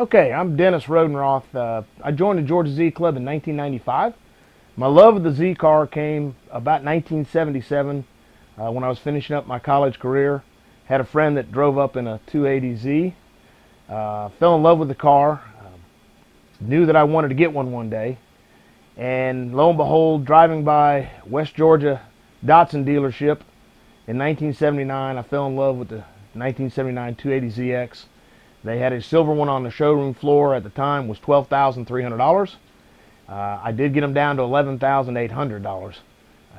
Okay, I'm Dennis Rodenroth. I joined the Georgia Z Club in 1995. My love of the Z car came about 1977 when I was finishing up my college career. Had a friend that drove up in a 280Z. Fell in love with the car. Knew that I wanted to get one day. And lo and behold, driving by West Georgia Datsun dealership in 1979, I fell in love with the 1979 280ZX. They had a silver one on the showroom floor at the time, was $12,300. I did get them down to $11,800,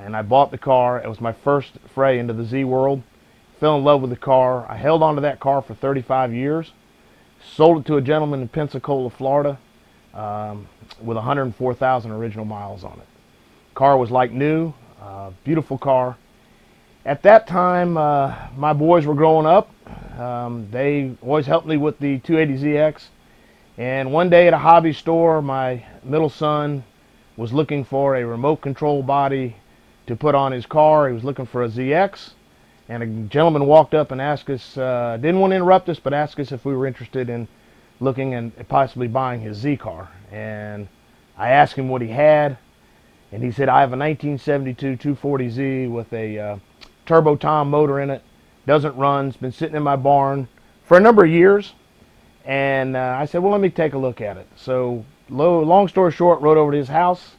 and I bought the car. It was my first foray into the Z world. Fell in love with the car. I held on to that car for 35 years. Sold it to a gentleman in Pensacola, Florida, with 104,000 original miles on it. Car was like new, beautiful car. At that time, my boys were growing up. They always helped me with the 280ZX. And one day at a hobby store, my middle son was looking for a remote control body to put on his car. He was looking for a ZX. And a gentleman walked up and asked us, didn't want to interrupt us, but asked us if we were interested in looking and possibly buying his Z car. And I asked him what he had. And he said, I have a 1972 240Z with a Turbo Tom motor in it. Doesn't run. It's been sitting in my barn for a number of years. And I said, well, let me take a look at it. So long story short, rode over to his house,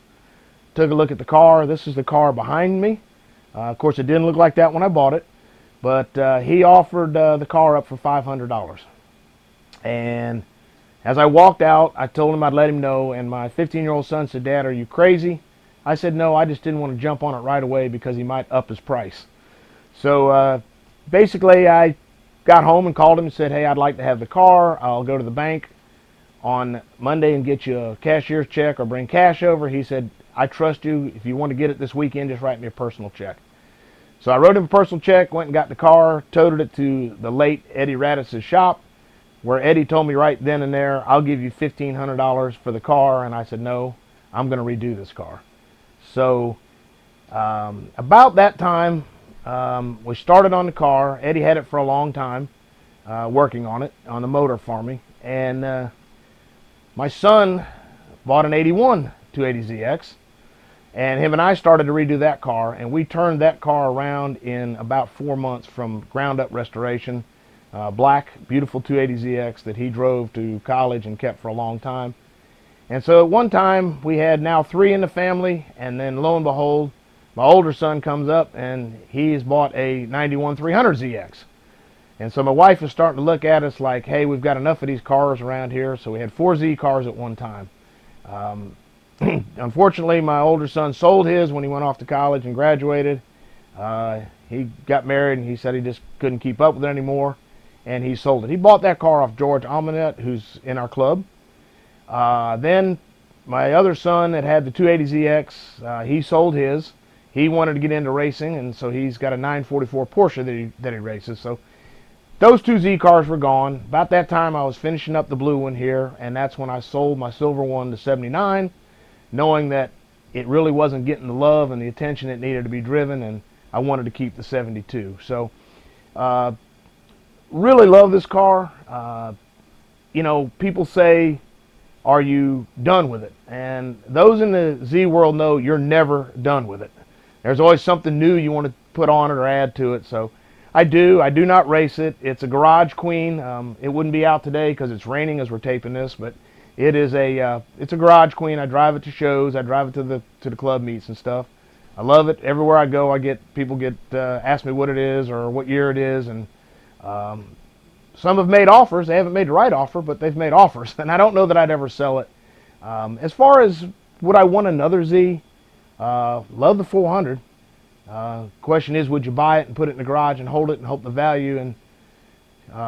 took a look at the car. This is the car behind me. Of course, it didn't look like that when I bought it, but he offered the car up for $500. And as I walked out, I told him I'd let him know, and my 15-year-old son said, Dad, are you crazy? I said, no, I just didn't want to jump on it right away because he might up his price. So basically, I got home and called him and said, hey, I'd like to have the car. I'll go to the bank on Monday and get you a cashier's check or bring cash over. He said, I trust you. If you want to get it this weekend, just write me a personal check. So I wrote him a personal check, went and got the car, toted it to the late Eddie Radis' shop, where Eddie told me right then and there, I'll give you $1,500 for the car. And I said, no, I'm going to redo this car. So about that time, we started on the car. Eddie had it for a long time, working on it, on the motor for me. And my son bought an 81 280ZX, and him and I started to redo that car, and we turned that car around in about 4 months from ground up restoration. Black, beautiful 280ZX that he drove to college and kept for a long time. And so at one time, we had now 3 in the family, and then lo and behold, my older son comes up and he's bought a 91 300ZX. And so my wife is starting to look at us like, hey, we've got enough of these cars around here. So we had 4 Z cars at one time. Unfortunately, my older son sold his when he went off to college and graduated. He got married and he said he just couldn't keep up with it anymore, and he sold it. He bought that car off George Almanet, who's in our club. Then my other son that had the 280ZX, he sold his. He wanted to get into racing, and so he's got a 944 Porsche that he races. So those 2 Z cars were gone. About that time, I was finishing up the blue one here, and that's when I sold my silver one to 79, knowing that it really wasn't getting the love and the attention it needed to be driven, and I wanted to keep the 72. So really love this car. You know, people say, are you done with it? And those in the Z world know you're never done with it. There's always something new you want to put on it or add to it. So I do not race it. It's a garage queen. It wouldn't be out today because it's raining as we're taping this, but it is it's a garage queen. I drive it to shows. I drive it to the club meets and stuff. I love it. Everywhere I go, people ask me what it is or what year it is, and some have made offers. They haven't made the right offer, but they've made offers, and I don't know that I'd ever sell it. As far as would I want another Z, love the 400. Question is, would you buy it and put it in the garage and hold it and hope the value in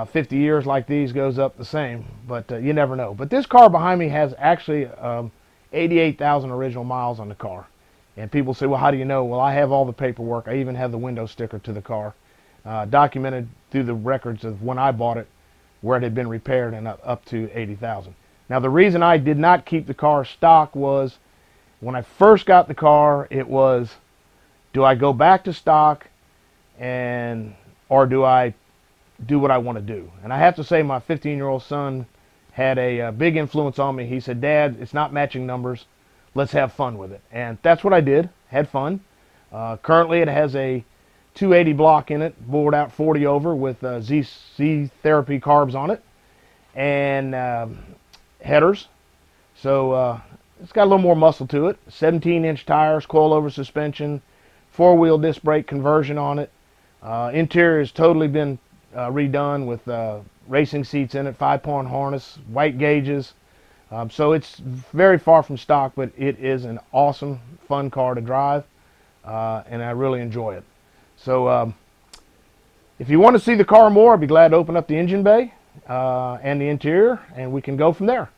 50 years like these goes up the same? But you never know. But this car behind me has actually 88,000 original miles on the car. And people say, well, how do you know? Well, I have all the paperwork. I even have the window sticker to the car, documented through the records of when I bought it, where it had been repaired, and up to 80,000. Now, the reason I did not keep the car stock was when I first got the car, it was, do I go back to stock or do I do what I want to do? And I have to say my 15-year-old son had a big influence on me. He said, "Dad, it's not matching numbers. Let's have fun with it." And that's what I did. Had fun. Currently, it has a 280 block in it, bored out 40 over with Z Therapy carbs on it, and headers. So it's got a little more muscle to it. 17-inch tires, coilover suspension, four-wheel disc brake conversion on it. Interior has totally been redone with racing seats in it, 5-point harness, white gauges. So it's very far from stock, but it is an awesome, fun car to drive, and I really enjoy it. So if you want to see the car more, I'd be glad to open up the engine bay and the interior, and we can go from there.